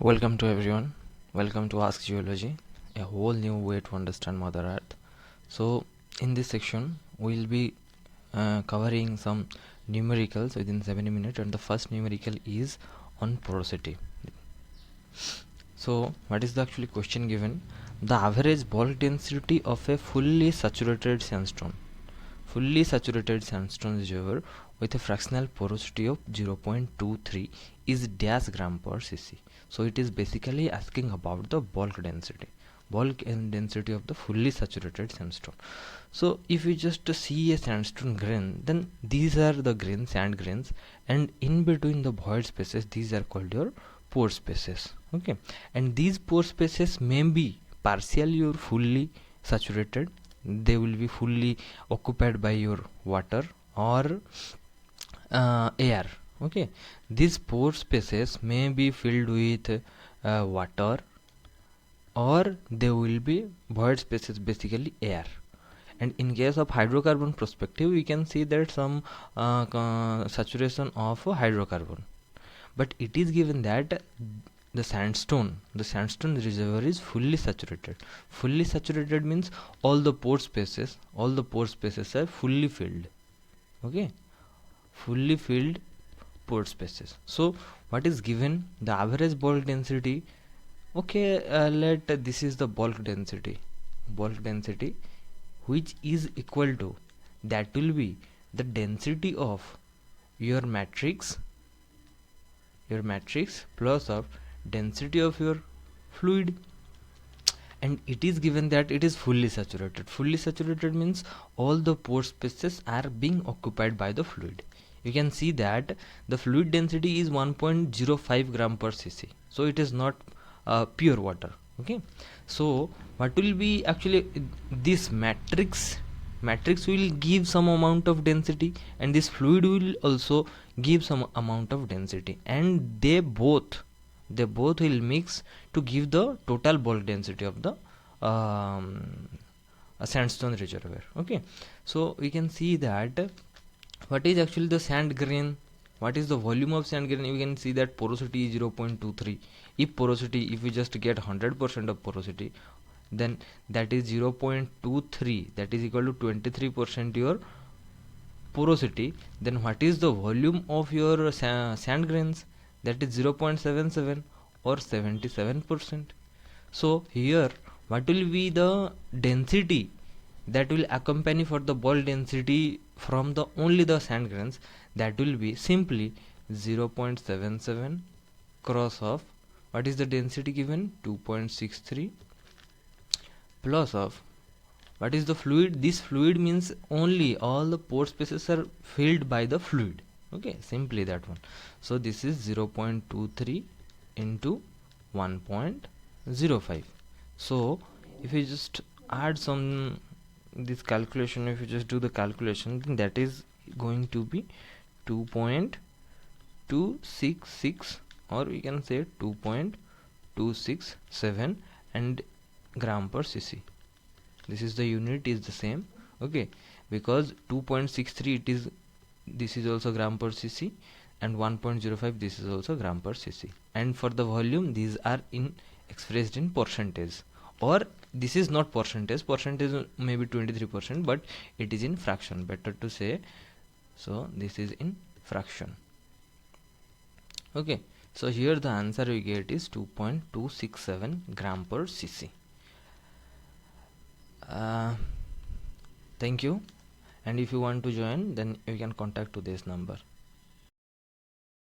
Welcome to everyone. Welcome to Ask Geology, a whole new way to understand Mother Earth. So, in this section, we'll be covering some numericals within 70 minutes, and the first numerical is on porosity. So, what is the actually question given? The average bulk density of a fully saturated sandstone. Fully saturated sandstone is ever with a fractional porosity of 0.23 is dash gram per cc. So it is basically asking about the bulk density of the fully saturated sandstone. So if you just see a sandstone grain, then these are the grains, sand grains, and in between the void spaces, these are called your pore spaces. Okay, and these pore spaces may be partially or fully saturated. They will be fully occupied by your water or air. Okay, these pore spaces may be filled with water, or they will be void spaces, basically air. And in case of hydrocarbon perspective, we can see that some saturation of hydrocarbon, but it is given that the sandstone reservoir is fully saturated. Fully saturated means all the pore spaces are fully filled. Okay, fully filled pore spaces. So what is given? The average bulk density. Okay, let this is the bulk density which is equal to, that will be the density of your matrix plus of density of your fluid. And it is given that it is fully saturated means all the pore spaces are being occupied by the fluid. You can see that the fluid density is 1.05 gram per cc, so it is not pure water. Okay, so what will be actually this matrix will give some amount of density, and this fluid will also give some amount of density, and they both will mix to give the total bulk density of the a sandstone reservoir. Okay, so we can see that what is actually the sand grain, what is the volume of sand grain. You can see that porosity is 0.23. If we just get 100% of porosity, then that is 0.23, that is equal to 23% your porosity. Then what is the volume of your sand grains? That is 0.77 or 77%. So here what will be the density that will accompany for the bulk density from the only the sand grains? That will be simply 0.77 cross of, what is the density given? 2.63 plus of, what is the fluid? This fluid means only all the pore spaces are filled by the fluid. Okay, simply that one. So this is 0.23 into 1.05. so if you just add some this calculation, if you just do the calculation, then that is going to be 2.266, or we can say 2.267 and gram per cc. This is the unit is the same. Okay, because 2.63 it is, this is also gram per cc, and 1.05 this is also gram per cc. And for the volume, these are in expressed in percentage, or this is not percentage maybe 23%, but it is in fraction, better to say. So this is in fraction. Okay, so here the answer we get is 2.267 gram per cc. Thank you, and if you want to join, then you can contact to this number.